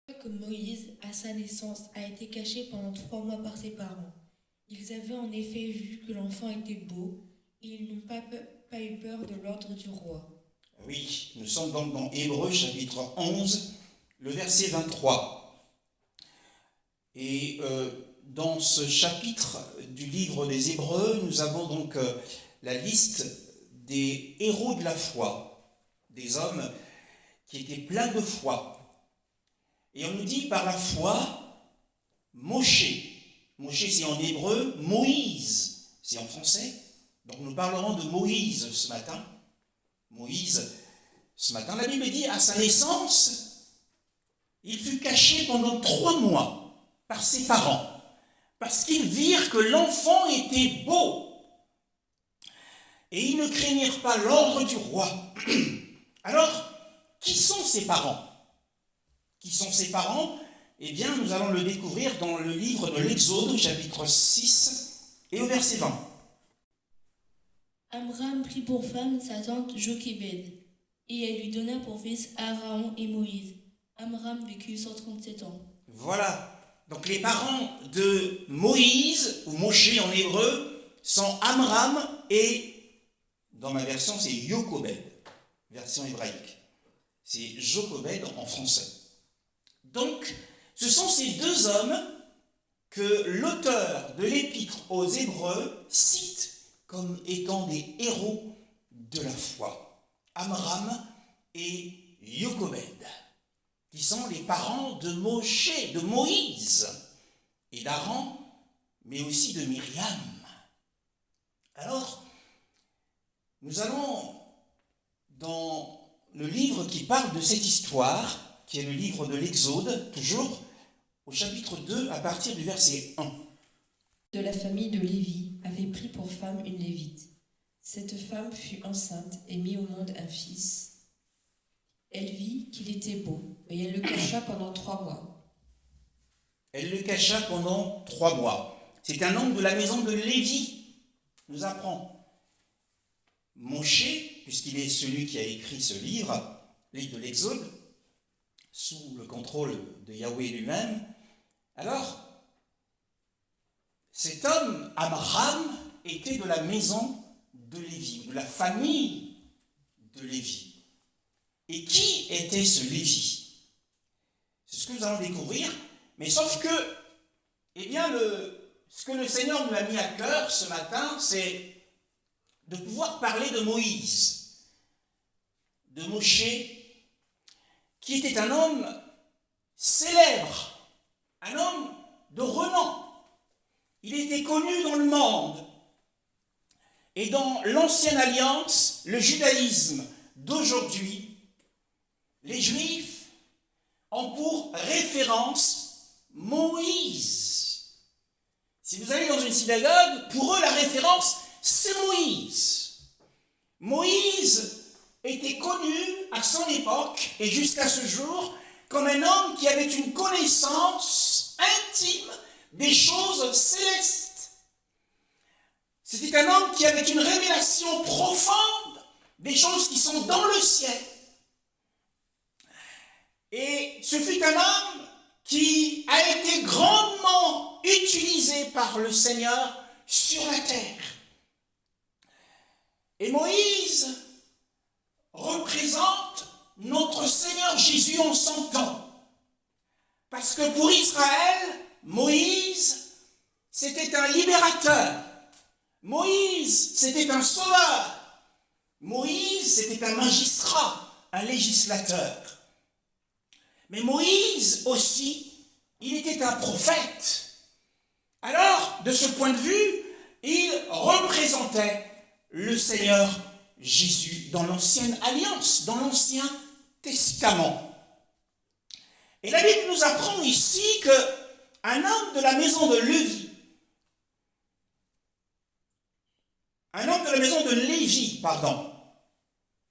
Que Moïse, à sa naissance, a été caché pendant 3 mois par ses parents. Ils avaient en effet vu que l'enfant était beau, et ils n'ont pas eu peur de l'ordre du roi. Oui, nous sommes donc dans Hébreux chapitre 11, le verset 23. Et dans ce chapitre du livre des Hébreux, nous avons donc la liste des héros de la foi, des hommes qui étaient pleins de foi. Et on nous dit par la foi, Moshe. Moshe c'est en hébreu, Moïse c'est en français. Donc nous parlerons de Moïse ce matin. Moïse, ce matin, la Bible dit, à sa naissance, il fut caché pendant 3 mois par ses parents, parce qu'ils virent que l'enfant était beau, et ils ne craignirent pas l'ordre du roi. Alors, qui sont ses parents? Qui sont ses parents? Eh bien, nous allons le découvrir dans le livre de l'Exode, au chapitre 6, et au verset 20. Amram prit pour femme sa tante Jochébed, et elle lui donna pour fils Aaron et Moïse. Amram vécut 137 ans. Voilà. Donc les parents de Moïse, ou Moshe en hébreu, sont Amram et, dans ma version, c'est Jochebed, version hébraïque. C'est Jochebed en français. Donc, ce sont ces deux hommes que l'auteur de l'épître aux Hébreux cite comme étant des héros de la foi. Amram et Jochebed, qui sont les parents de Moshe, de Moïse et d'Aaron, mais aussi de Myriam. Alors, nous allons dans le livre qui parle de cette histoire, qui est le livre de l'Exode, toujours au chapitre 2, à partir du verset 1. De la famille de Lévi avait pris pour femme une Lévite. Cette femme fut enceinte et mit au monde un fils. Elle vit qu'il était beau, mais elle le cacha pendant 3 mois. Elle le cacha pendant 3 mois. C'est un homme de la maison de Lévi, nous apprend. Moshe, puisqu'il est celui qui a écrit ce livre, livre de l'Exode, sous le contrôle de Yahweh lui-même. Alors, cet homme, Amram, était de la maison de Lévi, de la famille de Lévi. Et qui était ce Lévi? C'est ce que nous allons découvrir, mais sauf que, eh bien, ce que le Seigneur nous a mis à cœur ce matin, c'est de pouvoir parler de Moïse, de Moshe, qui était un homme célèbre, un homme de renom. Il était connu dans le monde. Et dans l'Ancienne Alliance, le judaïsme d'aujourd'hui, les Juifs ont pour référence Moïse. Si vous allez dans une synagogue, pour eux, la référence, c'est Moïse. Moïse était connu à son époque et jusqu'à ce jour comme un homme qui avait une connaissance intime des choses célestes. C'était un homme qui avait une révélation profonde des choses qui sont dans le ciel. Et ce fut un homme qui a été grandement utilisé par le Seigneur sur la terre. Et Moïse représente notre Seigneur Jésus en son temps. Parce que pour Israël, Moïse, c'était un libérateur. Moïse, c'était un sauveur. Moïse, c'était un magistrat, un législateur. Mais Moïse aussi, il était un prophète. Alors, de ce point de vue, il représentait le Seigneur Jésus dans l'Ancienne Alliance, dans l'Ancien Testament. Et la Bible nous apprend ici qu'un homme de la maison de Lévi, il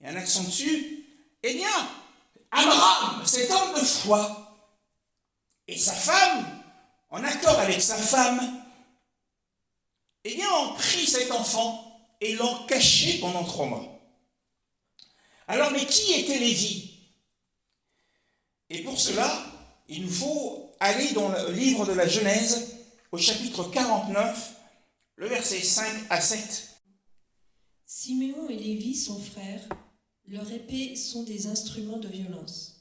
y a un accent dessus, eh bien, Amram, cet homme de foi, et sa femme, en accord avec sa femme, eh bien, ont pris cet enfant et l'ont caché pendant 3 mois. Alors, mais qui était Lévi? Et pour cela, il nous faut aller dans le livre de la Genèse, au chapitre 49, le verset 5 à 7. Siméon et Lévi, son frère, leurs épées sont des instruments de violence.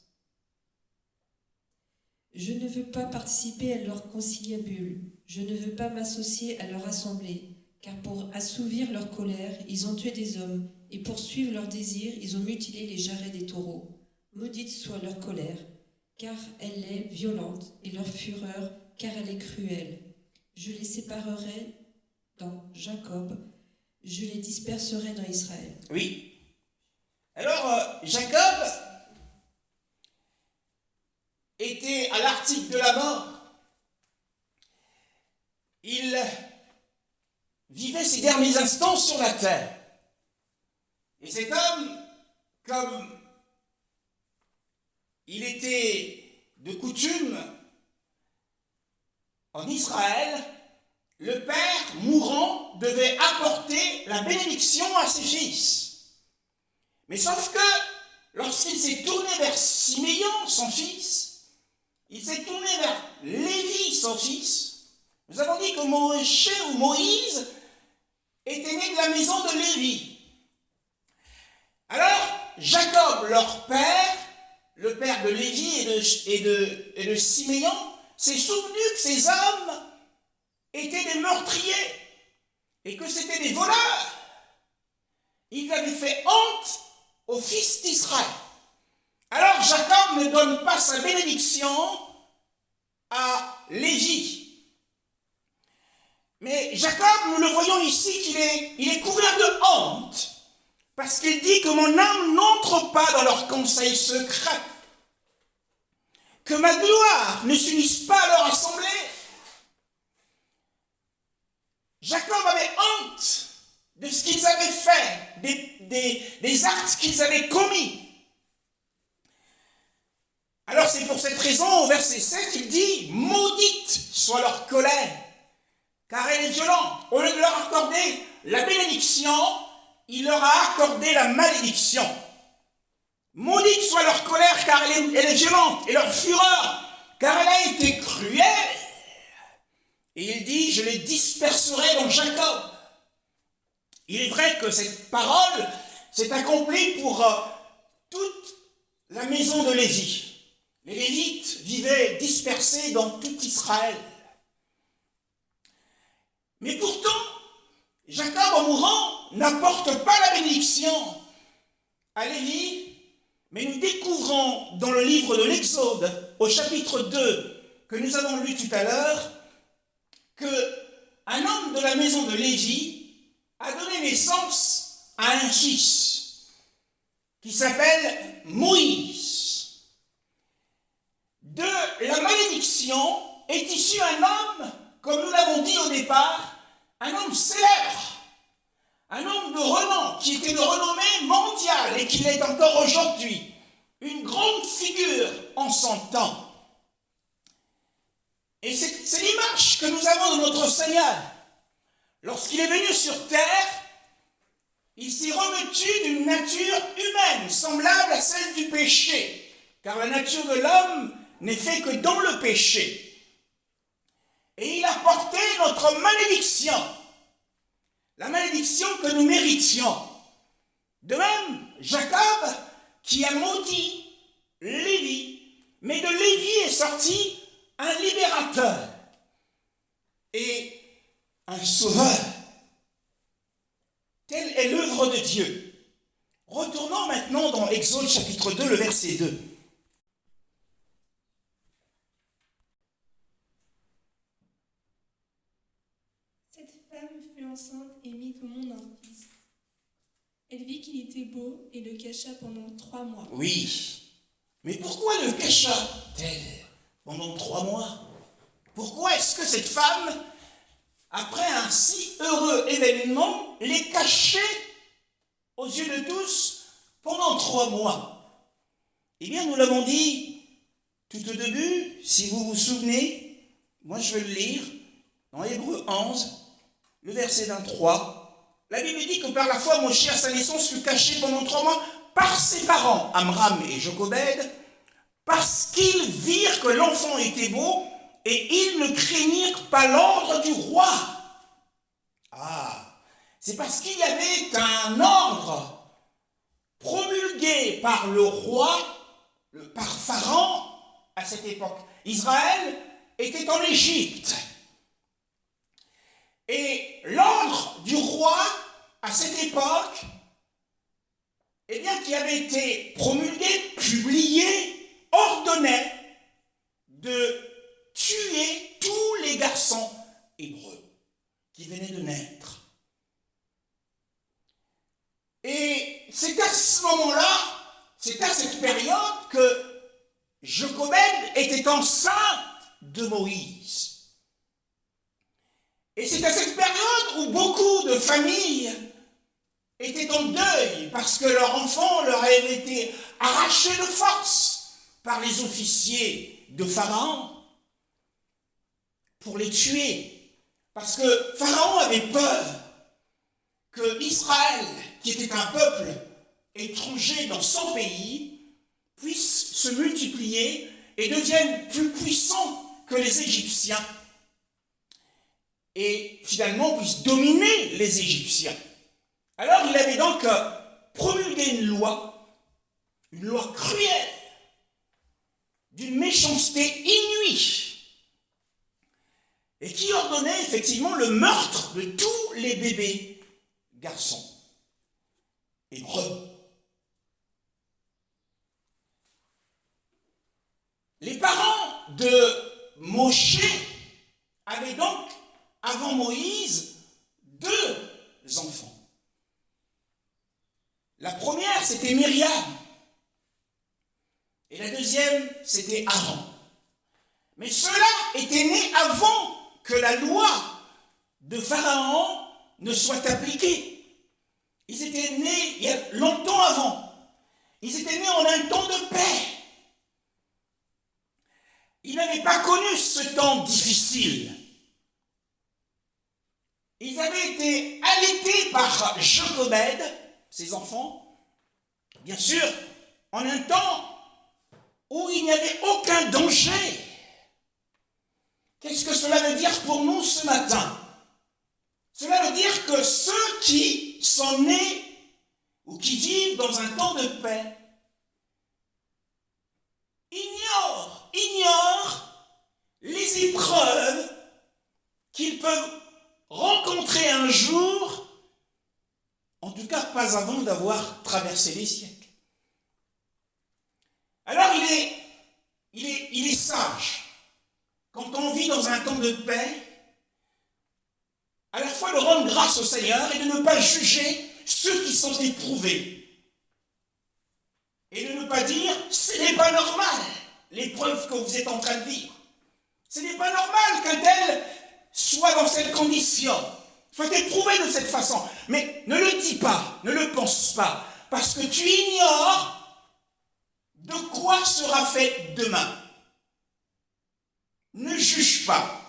Je ne veux pas participer à leur conciliabule, je ne veux pas m'associer à leur assemblée, car pour assouvir leur colère, ils ont tué des hommes, et pour suivre leurs désirs, ils ont mutilé les jarrets des taureaux. Maudite soit leur colère, car elle est violente, et leur fureur, car elle est cruelle. Je les séparerai dans Jacob, je les disperserai dans Israël. Oui. Alors, Jacob était à l'article de la mort. Il vivait ses derniers instants sur la terre. Et cet homme, comme il était de coutume en Israël, le père mourant devait apporter la bénédiction à ses fils. Mais sauf que lorsqu'il s'est tourné vers Siméon, son fils, il s'est tourné vers Lévi, son fils. Nous avons dit que Moïse était né de la maison de Lévi. Alors, Jacob, leur père, le père de Lévi et de Siméon, s'est souvenu que ces hommes étaient des meurtriers et que c'était des voleurs. Ils avaient fait honte aux fils d'Israël. Alors Jacob ne donne pas sa bénédiction à Lévi. Mais Jacob, nous le voyons ici, qu'il est couvert de honte, parce qu'il dit que mon âme n'entre pas dans leurs conseils secrets, que ma gloire ne s'unisse pas à leur assemblée. Jacob avait honte de ce qu'ils avaient fait, des actes qu'ils avaient commis. Alors c'est pour cette raison, au verset 7, il dit « Maudite soit leur colère, car elle est violente. » Au lieu de leur accorder la bénédiction, il leur a accordé la malédiction. Maudite soit leur colère, car elle est violente, et leur fureur, car elle a été cruelle. Et il dit, je les disperserai dans Jacob. Il est vrai que cette parole s'est accomplie pour toute la maison de Lévi. Les Lévites vivaient dispersés dans tout Israël. Mais pourtant, Jacob, en mourant, n'apporte pas la bénédiction à Lévi, mais nous découvrons dans le livre de l'Exode, au chapitre 2, que nous avons lu tout à l'heure, qu'un homme de la maison de Lévi a donné naissance à un fils qui s'appelle Moïse. De la malédiction est issu un homme, comme nous l'avons dit au départ, un homme célèbre, un homme de renom, qui était de renommée mondiale et qui l'est encore aujourd'hui, une grande figure en son temps. Et c'est l'image que nous avons de notre Seigneur. Lorsqu'il est venu sur terre, il s'est revêtu d'une nature humaine, semblable à celle du péché, car la nature de l'homme n'est faite que dans le péché. Et il a porté notre malédiction, la malédiction que nous méritions. De même, Jacob, qui a maudit Lévi, mais de Lévi est sorti un libérateur et un sauveur. Telle est l'œuvre de Dieu. Retournons maintenant dans Exode chapitre 2, le verset 2. Cette femme fut enceinte et mit au monde un fils. Elle vit qu'il était beau et le cacha pendant 3 mois. Oui, mais pourquoi le cacha-t-elle pendant 3 mois? Pourquoi est-ce que cette femme, après un si heureux événement, les cachait aux yeux de tous pendant 3 mois? Eh bien, nous l'avons dit tout au début, si vous vous souvenez, moi je vais le lire, dans Hébreux 11, le verset 23. La Bible dit que par la foi, Moshé à sa naissance fut caché pendant 3 mois par ses parents, Amram et Jochebed, parce qu'ils virent que l'enfant était beau et ils ne craignirent pas l'ordre du roi. Ah, c'est parce qu'il y avait un ordre promulgué par le roi, par Pharaon à cette époque. Israël était en Égypte. Et l'ordre du roi à cette époque, eh bien, qui avait été promulgué, publié, ordonnait de tuer tous les garçons hébreux qui venaient de naître. Et c'est à ce moment-là, c'est à cette période que Jochebed était enceinte de Moïse. Et c'est à cette période où beaucoup de familles étaient en deuil parce que leur enfant leur avait été arraché de force par les officiers de Pharaon pour les tuer. Parce que Pharaon avait peur que Israël, qui était un peuple étranger dans son pays, puisse se multiplier et devienne plus puissant que les Égyptiens. Et finalement puisse dominer les Égyptiens. Alors il avait donc promulgué une loi cruelle, d'une méchanceté inouïe, et qui ordonnait effectivement le meurtre de tous les bébés garçons hébreux. Les parents de Moshe avaient donc, avant Moïse, 2 enfants. La première, c'était Myriam. Et la deuxième, c'était Aaron. Mais ceux-là étaient nés avant que la loi de Pharaon ne soit appliquée. Ils étaient nés il y a longtemps avant. Ils étaient nés en un temps de paix. Ils n'avaient pas connu ce temps difficile. Ils avaient été allaités par Jochebed, ses enfants, bien sûr, en un temps où il n'y avait aucun danger. Qu'est-ce que cela veut dire pour nous ce matin? Cela veut dire que ceux qui sont nés ou qui vivent dans un temps de paix ignorent les épreuves qu'ils peuvent rencontrer un jour, en tout cas pas avant d'avoir traversé les siècles. Alors il est sage, quand on vit dans un temps de paix, à la fois de rendre grâce au Seigneur et de ne pas juger ceux qui sont éprouvés. Et de ne pas dire, ce n'est pas normal, l'épreuve que vous êtes en train de vivre. Ce n'est pas normal qu'un tel soit dans cette condition, soit éprouvé de cette façon. Mais ne le dis pas, ne le pense pas, parce que tu ignores de quoi sera fait demain. Ne juge pas,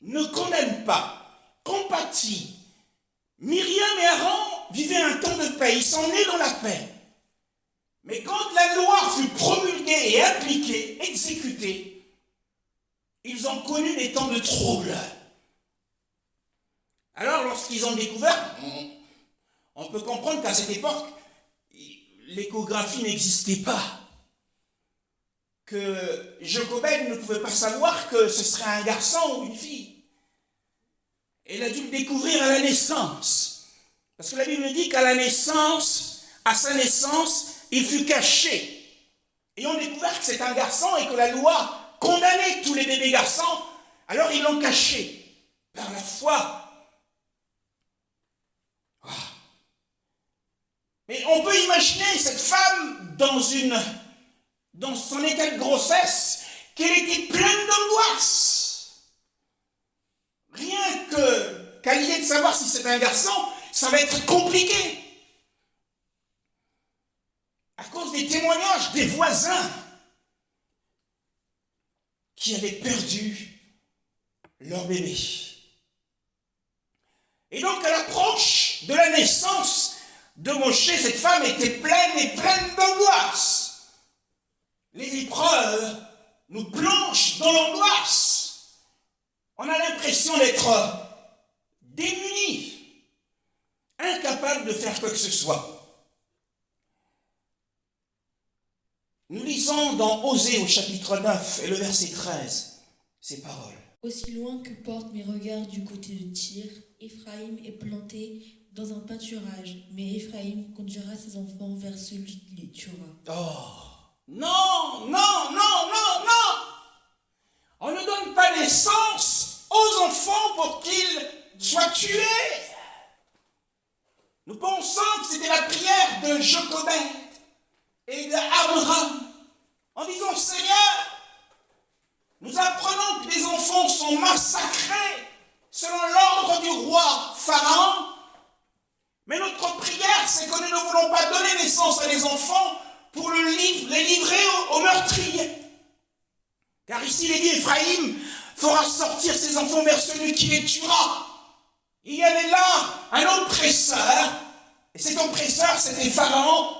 ne condamne pas, compatis. Myriam et Aaron vivaient un temps de paix, ils sont nés dans la paix. Mais quand la loi fut promulguée et appliquée, exécutée, ils ont connu des temps de trouble. Alors, lorsqu'ils ont découvert, on peut comprendre qu'à cette époque, l'échographie n'existait pas. Que Jochebed ne pouvait pas savoir que ce serait un garçon ou une fille. Elle a dû le découvrir à la naissance. Parce que la Bible dit qu'à la naissance, à sa naissance, il fut caché. Et on découvert que c'est un garçon et que la loi condamnait tous les bébés garçons. Alors ils l'ont caché par la foi. Mais on peut imaginer cette femme dans son état de grossesse, qu'elle était pleine d'angoisse. Rien qu'à l'idée de savoir si c'est un garçon, ça va être compliqué. À cause des témoignages des voisins qui avaient perdu leur bébé. Et donc à l'approche de la naissance de Moshe, cette femme était pleine d'angoisse. les épreuves nous plongent dans l'angoisse. On a l'impression d'être démunis, incapables de faire quoi que ce soit. Nous lisons dans Osée au chapitre 9 et le verset 13 ces paroles. Aussi loin que portent mes regards du côté de Tyr, Éphraïm est planté dans un pâturage, mais Éphraïm conduira ses enfants vers celui qui les tuera. Oh, non, non, non, non, non! On ne donne pas naissance aux enfants pour qu'ils soient tués. Nous pensons que c'était la prière de Jochebed et d'Abraham en disant: Seigneur, nous apprenons que les enfants sont massacrés selon l'ordre du roi Pharaon, mais notre prière, c'est que nous ne voulons pas donner naissance à des enfants pour les livrer aux meurtriers. Car ici, il est dit: Éphraïm fera sortir ses enfants vers celui qui les tuera. Il y avait là un oppresseur, et cet oppresseur, c'était Pharaon.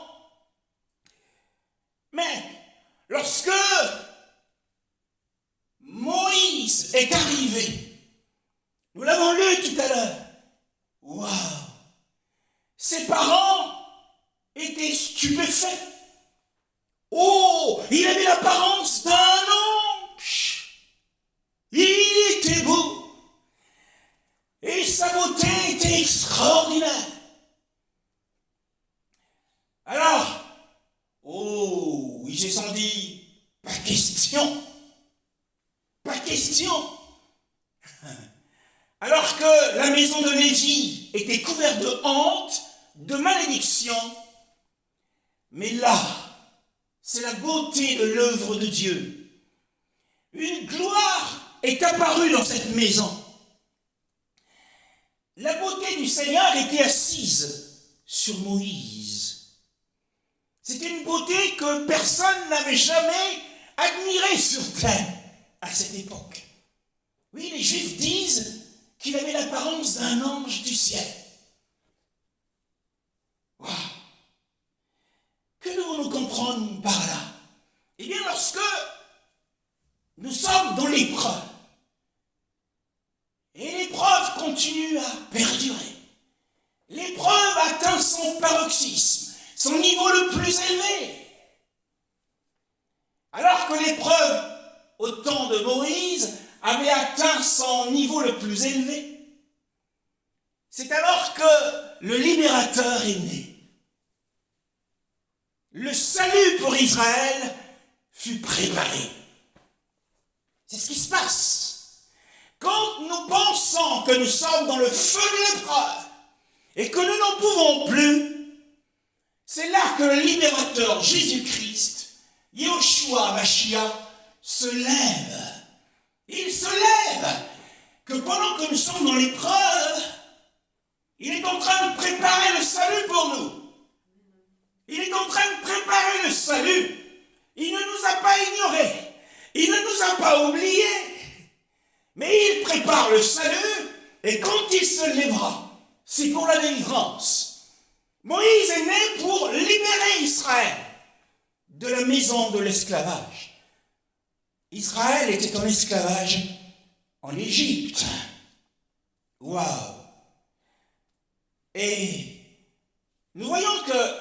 Mais lorsque Moïse est arrivé, nous l'avons lu tout à l'heure, waouh, ses parents étaient stupéfaits. Oh, il avait l'apparence d'un ange. Il était beau. Et sa beauté était extraordinaire. Alors, oh, ils se sont dit: pas question. Pas question. Alors que la maison de Lévi était couverte de honte, de malédiction, mais là, c'est la beauté de l'œuvre de Dieu. Une gloire est apparue dans cette maison. La beauté du Seigneur était assise sur Moïse. C'était une beauté que personne n'avait jamais admirée sur terre à cette époque. Oui, les Juifs disent qu'il avait l'apparence d'un ange du ciel. Waouh! Que devons-nous comprendre par là? Eh bien, lorsque nous sommes dans l'épreuve, et l'épreuve continue à perdurer, l'épreuve atteint son paroxysme, son niveau le plus élevé. Alors que l'épreuve, au temps de Moïse, avait atteint son niveau le plus élevé, c'est alors que le libérateur est né. Le salut pour Israël fut préparé. C'est ce qui se passe. Quand nous pensons que nous sommes dans le feu de l'épreuve et que nous n'en pouvons plus, c'est là que le libérateur Jésus-Christ, Yeshua Mashiach, se lève. Il se lève. Que pendant que nous sommes dans l'épreuve, il est en train de préparer le salut pour nous. Il est en train de préparer le salut. Il ne nous a pas ignorés. Il ne nous a pas oubliés. Mais il prépare le salut, et quand il se lèvera, c'est pour la délivrance. Moïse est né pour libérer Israël de la maison de l'esclavage. Israël était en esclavage en Égypte. Waouh! Et nous voyons que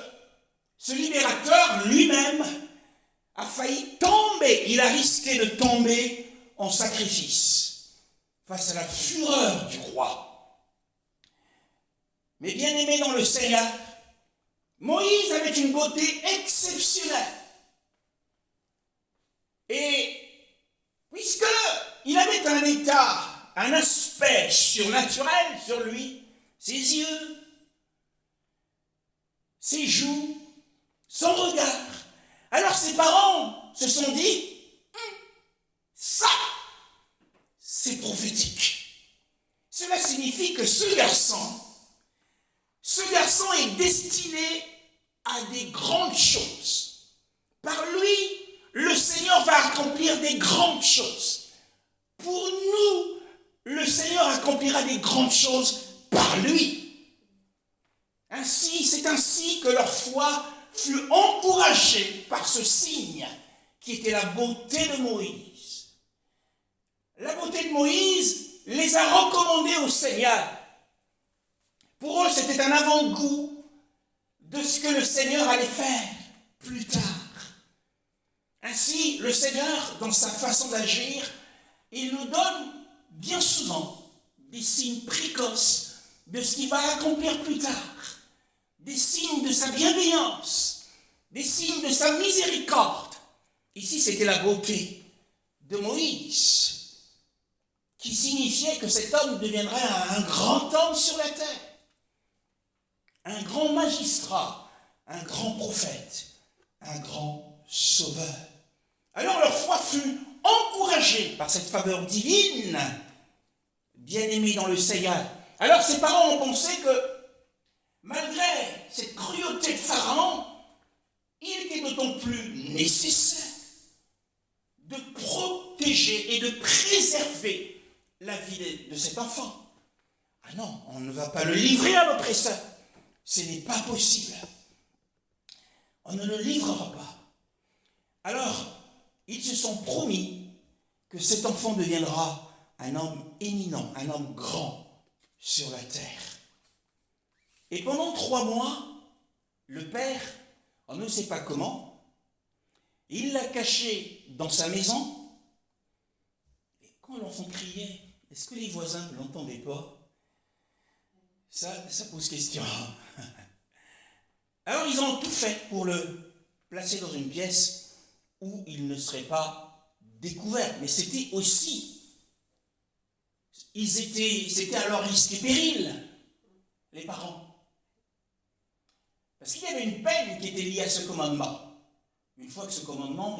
ce libérateur lui-même a failli tomber. Il a risqué de tomber en sacrifice face à la fureur du roi. Mais bien aimé dans le Seigneur, Moïse avait une beauté exceptionnelle. Et puisqu'il avait un état, un aspect surnaturel sur lui, ses yeux, ses joues, son regard, alors ses parents se sont dit: ça, c'est prophétique. Cela signifie que ce garçon est destiné à des grandes choses. Par lui, le Seigneur va accomplir des grandes choses. Pour nous, le Seigneur accomplira des grandes choses par lui. C'est ainsi que leur foi fut encouragée par ce signe qui était la beauté de Moïse. La beauté de Moïse les a recommandés au Seigneur. Pour eux, c'était un avant-goût de ce que le Seigneur allait faire plus tard. Ainsi, le Seigneur, dans sa façon d'agir, il nous donne bien souvent des signes précoces de ce qu'il va accomplir plus tard, des signes de sa bienveillance, des signes de sa miséricorde. Ici, c'était la beauté de Moïse, qui signifiait que cet homme deviendrait un grand homme sur la terre, un grand magistrat, un grand prophète, un grand sauveur. Alors leur foi fut encouragée par cette faveur divine, bien-aimés dans le Seigneur. Alors ses parents ont pensé que, malgré cette cruauté de Pharaon, il était d'autant plus nécessaire de protéger et de préserver la vie de cet enfant. Ah non, on ne va pas le livrer à l'oppresseur. Ce n'est pas possible. On ne le livrera pas. Alors, ils se sont promis que cet enfant deviendra un homme éminent, un homme grand sur la terre. Et pendant 3 mois, le père, on ne sait pas comment, il l'a caché dans sa maison. Et quand l'enfant criait, est-ce que les voisins ne l'entendaient pas? Ça pose question. Alors ils ont tout fait pour le placer dans une pièce où il ne serait pas découvert. Mais c'était aussi, c'était à leur risque et péril, les parents. Parce qu'il y avait une peine qui était liée à ce commandement. Une fois que ce commandement,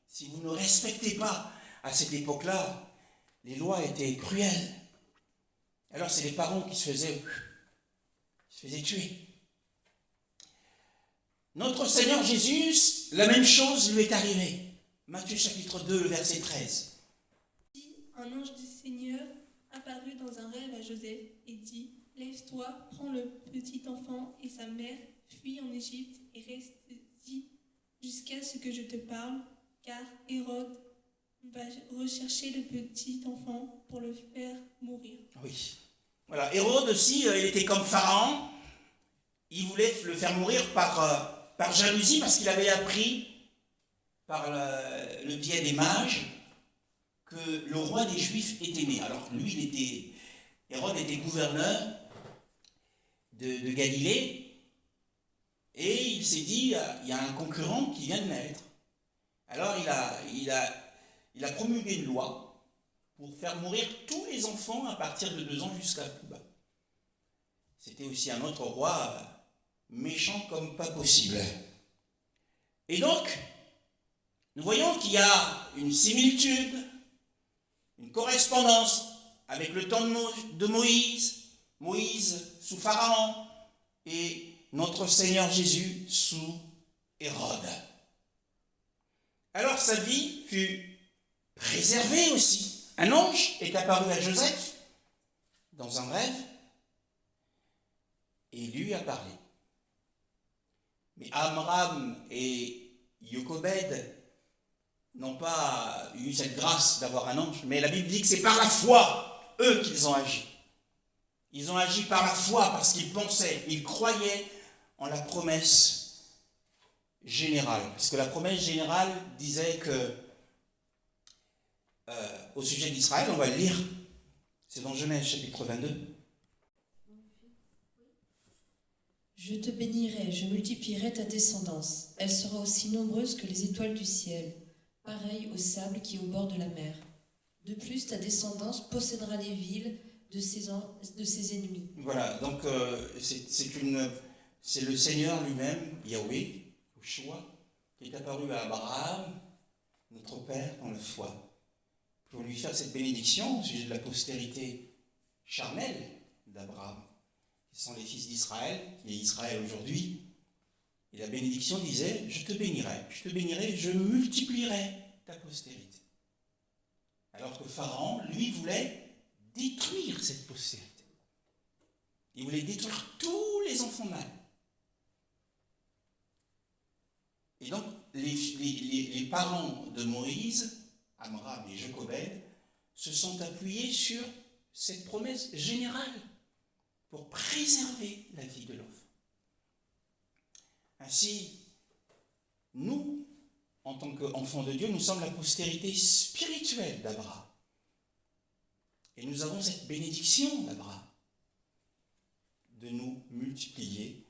si vous ne respectez pas à cette époque-là, les lois étaient cruelles. Alors c'est les parents qui se faisaient tuer. Notre Seigneur Jésus, la même chose lui est arrivée. Matthieu chapitre 2, le verset 13. Un ange du Seigneur apparut dans un rêve à Joseph et dit : Lève-toi, prends le petit enfant et sa mère, fuis en Égypte et reste-y jusqu'à ce que je te parle, car Hérode va rechercher le petit enfant pour le faire mourir. Oui. Voilà, Hérode aussi, il était comme Pharaon. Il voulait le faire mourir par jalousie parce qu'il avait appris par le biais des mages que le roi des Juifs était né. Alors lui, Hérode était gouverneur de Galilée et il s'est dit, il y a un concurrent qui vient de naître. Alors il a promulgué une loi pour faire mourir tous les enfants à partir de 2 ans jusqu'à plus bas. C'était aussi un autre roi méchant comme pas possible. Et donc, nous voyons qu'il y a une similitude, une correspondance avec le temps de Moïse sous Pharaon et notre Seigneur Jésus sous Hérode. Alors sa vie fut préservée aussi. Un ange est apparu à Joseph dans un rêve et lui a parlé. Mais Amram et Jochebed n'ont pas eu cette grâce d'avoir un ange, mais la Bible dit que c'est par la foi, eux, qu'ils ont agi. Ils ont agi par la foi parce qu'ils pensaient, ils croyaient en la promesse générale. Parce que la promesse générale disait que, au sujet d'Israël, on va le lire, c'est dans Genèse chapitre 22. Je te bénirai, je multiplierai ta descendance. Elle sera aussi nombreuse que les étoiles du ciel, pareille au sable qui est au bord de la mer. De plus, ta descendance possédera les villes de ses ennemis. Voilà, donc c'est le Seigneur lui-même, Yahweh, Yeshua, qui est apparu à Abraham, notre Père, dans la foi, pour lui faire cette bénédiction au sujet de la postérité charnelle d'Abraham. Ce sont les fils d'Israël, qui est Israël aujourd'hui. Et la bénédiction disait, je te bénirai, je multiplierai ta postérité. Alors que Pharaon, lui, voulait détruire cette postérité. Il voulait détruire tous les enfants mâles. Et donc, les parents de Moïse, Amram et Jochebed, se sont appuyés sur cette promesse générale pour préserver la vie de l'enfant. Ainsi, nous, en tant qu'enfants de Dieu, nous sommes la postérité spirituelle d'Abraham. Et nous avons cette bénédiction d'Abraham de nous multiplier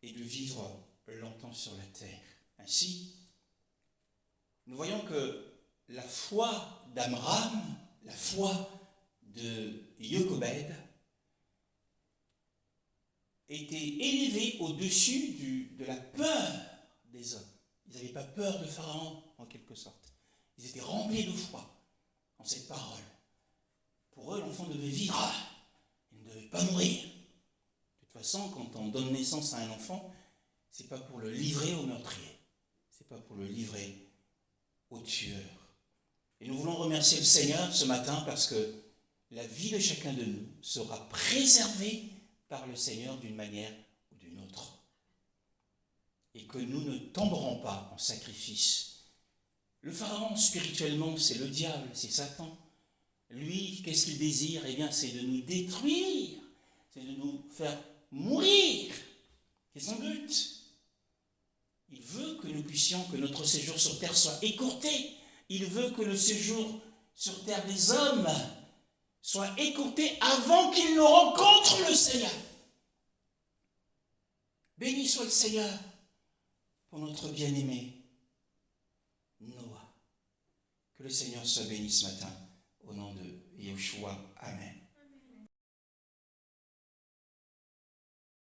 et de vivre longtemps sur la terre. Ainsi, nous voyons que la foi d'Amram, la foi de Jochebed, était élevée au-dessus de la peur des hommes. Ils n'avaient pas peur de Pharaon, en quelque sorte. Ils étaient remplis de foi en cette parole. Pour eux, l'enfant devait vivre, il ne devait pas mourir. De toute façon, quand on donne naissance à un enfant, ce n'est pas pour le livrer au meurtrier, ce n'est pas pour le livrer au tueur. Et nous voulons remercier le Seigneur ce matin parce que la vie de chacun de nous sera préservée par le Seigneur d'une manière ou d'une autre. Et que nous ne tomberons pas en sacrifice. Le Pharaon, spirituellement, c'est le diable, c'est Satan. Lui, qu'est-ce qu'il désire? Eh bien, c'est de nous détruire, c'est de nous faire mourir. C'est son but. Il veut que nous puissions, que notre séjour sur terre soit écourté. Il veut que le séjour sur terre des hommes soit écourté avant qu'ils ne rencontrent le Seigneur. Béni soit le Seigneur pour notre bien-aimé Noah. Que le Seigneur soit béni ce matin au nom de Yeshua. Amen.